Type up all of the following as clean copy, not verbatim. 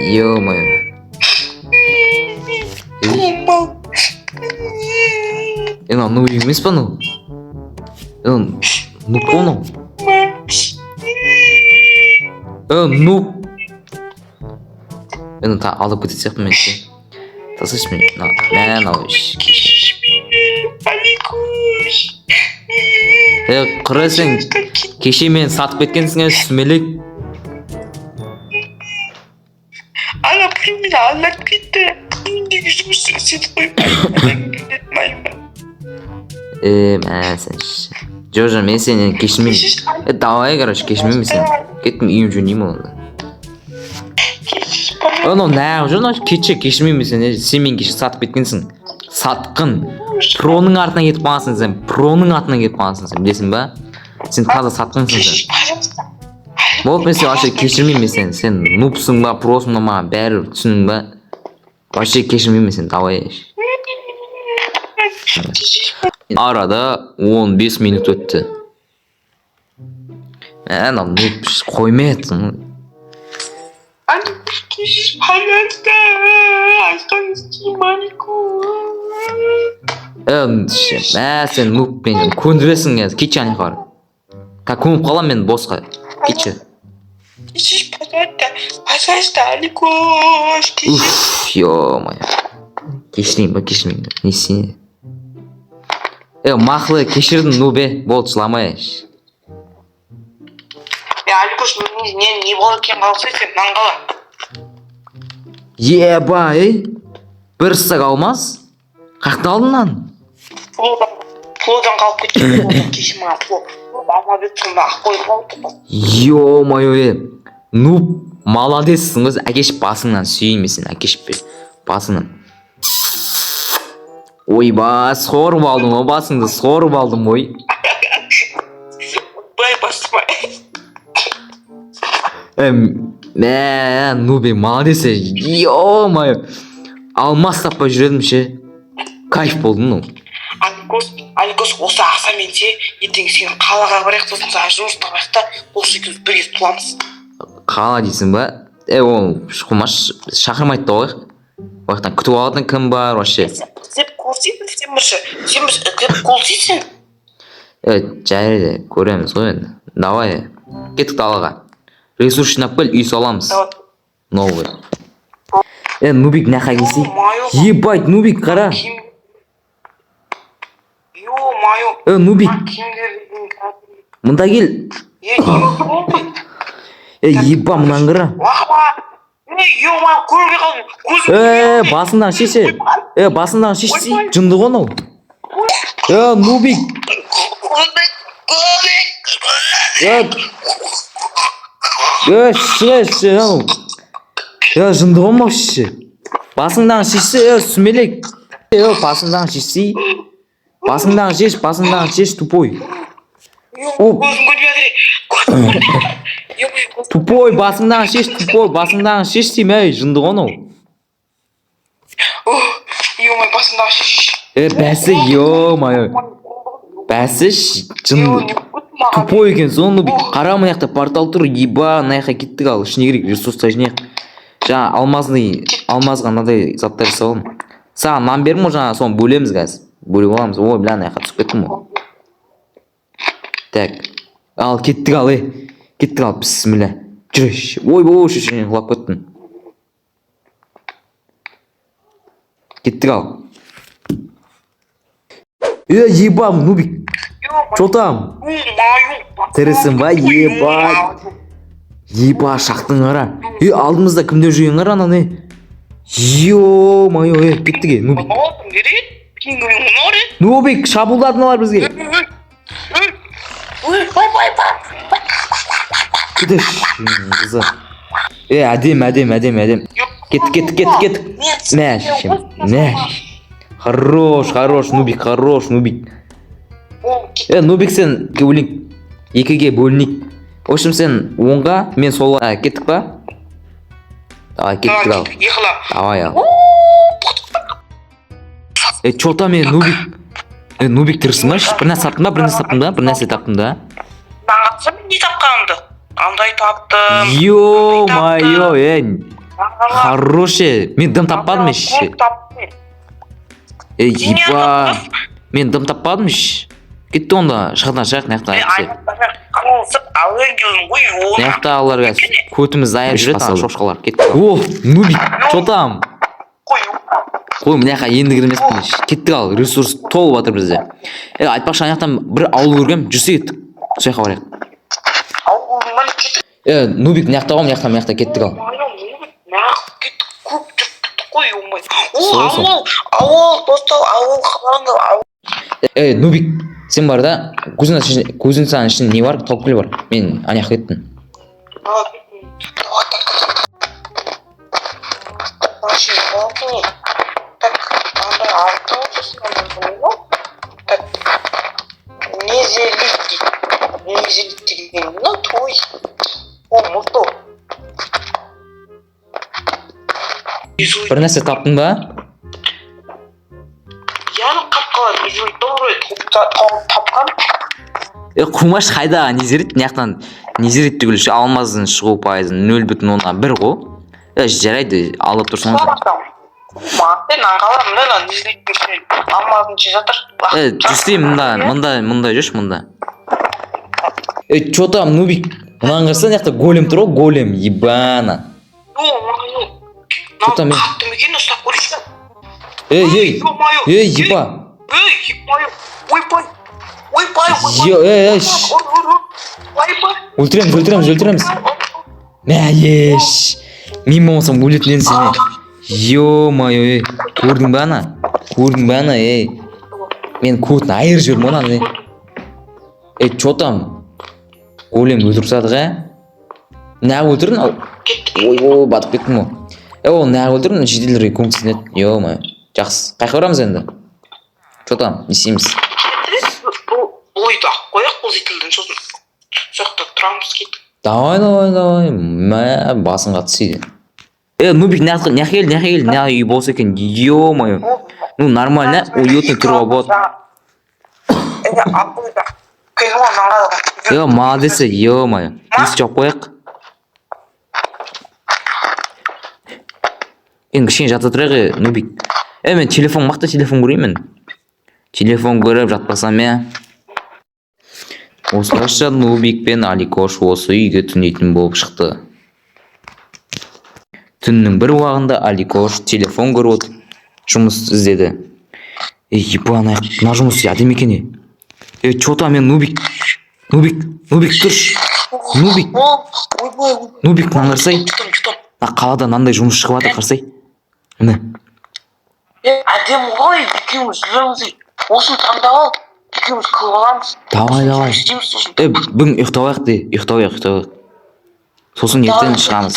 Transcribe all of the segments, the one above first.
Ё-моё. Ена ну емес па ну? Ну понял. Ну. Ена та алып кетет сияқты мен. Тасыш мен. Мен алыш. Құрасың кеше мен сатып кеткенсің сүмелек. Ана пулемет алып кетті. Неге жұмыс істетіп қойып Мәсін. Жо, мен сені кешірмеймін. Давай, короче, кешірмеймін сені. Кеттім, үйім жөнеймін онда. Оны нағып жүр, кешірмеймін сені. Сен мен кеше сатып кеткенсің. Сатқын. Проның артынан кетіп қалғансың сен. Проның артынан кетіп қалғансың сен. Білесің ба? Сен таза сатқынсың сен. Болып мен сен вообще кешірмеймін сені. Сен нупсың ба, просың ба, бәрі түсінің ба? Вообще кешірмеймін сені, давай. Арада 15 минут өтті. Анам қоймайсың. Сен нуп мен көндіресің кетші ане қар. Көміп қалам мен босқа. Кетші. Ё-моё. Кешірмеймін. Несіне? Мақлы кешірдің нубе, болды жыламайш. Аликош, не болды екен қалса сен нанғала. Ебай, бір сақ алмас? Қақты алдың нан? Плодан қалып кеткен кеші маған плод. Алмады тұнда ақ қойып қалды. Ё-моё, нуб, маладессің өз, әкеш басыңнан сүймесін, әкеш басыңнан. Ойба, сорып алдым, о басыңды сорып алдым, ой. Бай басыма. Нубе, маладесі, ё-моё. Алмас таппай жүредім ше. Кайф болдың, ну. Аликос, осы ақсамен те, ертең сен қалаға барайық, сосын саған жұмыс табайық та, осы екеуміз бірге тұламыз. Қала дейсің ба? Ол шықылмаш, шақырмайды да оғық. Ояқтан күтіп алатын кім бар, вообще. Сен көрсейсің, сен бірші көрсейсің. Жәрі көреміз ғой енді. Давай, кеттік далаға. Ресурс жинап кел, үй саламыз. Новый. Нубик нәқа келсей? Ебайт, Нубик, қара. Ё-моё. Нубик. Мұнда кел. Еба, мұнан қыра. Ё-моё, көрге қалдым. Басындан шеше. Басындан шешсей, жынды ғон ол. Нубик. Ше, жынды ғон мау шеше. Басыңдан шеше, сүмелек. Басыңдан шешсей. Басыңдан шеш, тупой. Тупой, басыңдан шеш деймей, жынды ғон ол. Ё-моё, басыңдан шеш. Бәсі, ё-моё. Бәсі, жынды. Тупой екен, соны қара мұнаяқта портал тұр, еба, наяққа кеттік ал, ішіне керек, ресурста жинайық. Жаңа алмазға надай заттар жасалым. Саған нан берім о жаңа, соны бөлеміз қазір. Бөліп аламыз, ой, бля, наяққа түсіп кеттім о. Так, ал, кеттік ал, кеттік ал, бісмілі. Жүреш, ой, шешінен құлап көттің. Кеттік ал. Ебам, Нубик. Чо там? Тірісің ба, еба. Еба, шақтың ара. Алдымызда кімдер жүйен ара, ана. Ё-моё, кеттіге, Нубик. Нубик, шабуылдадыңалар бізге. Кедеш, қызы. Әдем. Кеттік. Мәш. Хорош, Нубик. Нубик сен бөлінік. Екіге бөлінік. В общем, сен оңға, мен солға. Кеттік па? Давай, кеттік ал. Давай ал. Чота мен Нубик. Нубик тірісің ба? Бір нәрсе таптым да? Нағатса мен не тапқанымды? Андай таптым. Ё-моё, Хороший. Мен дым таппадым еш. Еба. Мен дым таппадым еш. Кетті онда шығадан шығақ мына жақта. Мына жақта аларға көтіміз айып жүреді шошқалар. Кетті. О, Нубик, что там? Қой, мына жаққа енді кірмеспін еш. Кеттік ал, ресурс толып жатыр бізде. Айтпақшы ана жақтан бір ауыл көргем, жүрсе кеттік. Сол жаққа барайық. Нубик мына жақта ғой, мына жақта кеттік ал. Ауыл, достар, ауыл қалаңыз, ауыл. Нубик, сен бар да, кузницаның ішінде не бар? Тауып келе бар. Мен ана жаққа кеттім. Незелик деген, ну, той. О, мұрто. Бір нәрсе таптың ба? Яны қапқалар, незелик добрый тапқан. Қумаш қайда незерет, мынаяқтан незерет түгіл алмаздың шығу пайызын 0,1 ғой. Жарайды, алып тұрсаңыз. Мақтен аңғалар, мұнда незеліктің алмаздың че жатыр. Жүсте мұнда жүрш мұнда. Чё там, Нубик? Мынаған қарса мынаяқта голем тұр ғой, голем, ебана. Чё там мен? Қатты мекен ұстап көрші. Еба. Өлтіреміз. Мә, еш. Мен болмасам өлетін едің сене. Ё-майо, көрдің ба ана? Мен көтін айыр жүрмін оны. Чё там? Голем өлтірсадық, Нәғ өлтірдің ал? Ой, батып кеттім ол. Ол нәғ өлтірдің, жеделдерге көңсін еді. Ё-майо. Жақсы. Қайқа барамыз енді? Чё там? Не істейміз? Ойды ақ қояқ бұл зетілдің сосын. Соқта тұрамыз кеттік. Давай. Мә, басын қатысыйды. Нубик, нәқ кел, нәқ үй болса екен. Ё-майо. Ну, нормально, уютный тұрға болады. Молодец, ё-майо. Несі жоқ қояқ. Енді кішкене жата тұрайық, Нубик. Мен мақты телефон көреймін. Телефон көріп жатпасам, Осылайша Нубик пен Аликош осы үйге түнейтін болып шықты. Түннің бір уағында Аликош телефон көріп отыр, жұмыс іздеді. Ебан аяқ, мына жұмыс әдем екен. Чё там мен Нубик тұрш. Нубик мынаны қарсай. Қалада мынандай жұмыс шығып жатыр, қарсай. Міне. Әдем ғой, екеуміз жүреміз. Осыны таңдап ал, екеуміз қылып аламыз. Давай. Бүгін ұйықтауайық. Сосын ертең шығамыз.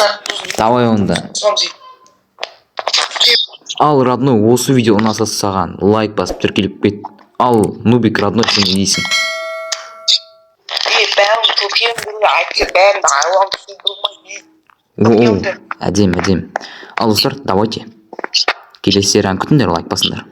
Давай онда. Ал, родной, осы видео ұнаса саған лайк басып тіркеліп кет. Ал, Нубик, родной, сен не дейсің? Әдем. Ал, достар, давайте. Келесі серияны күтіңдер, лайк басыңдар.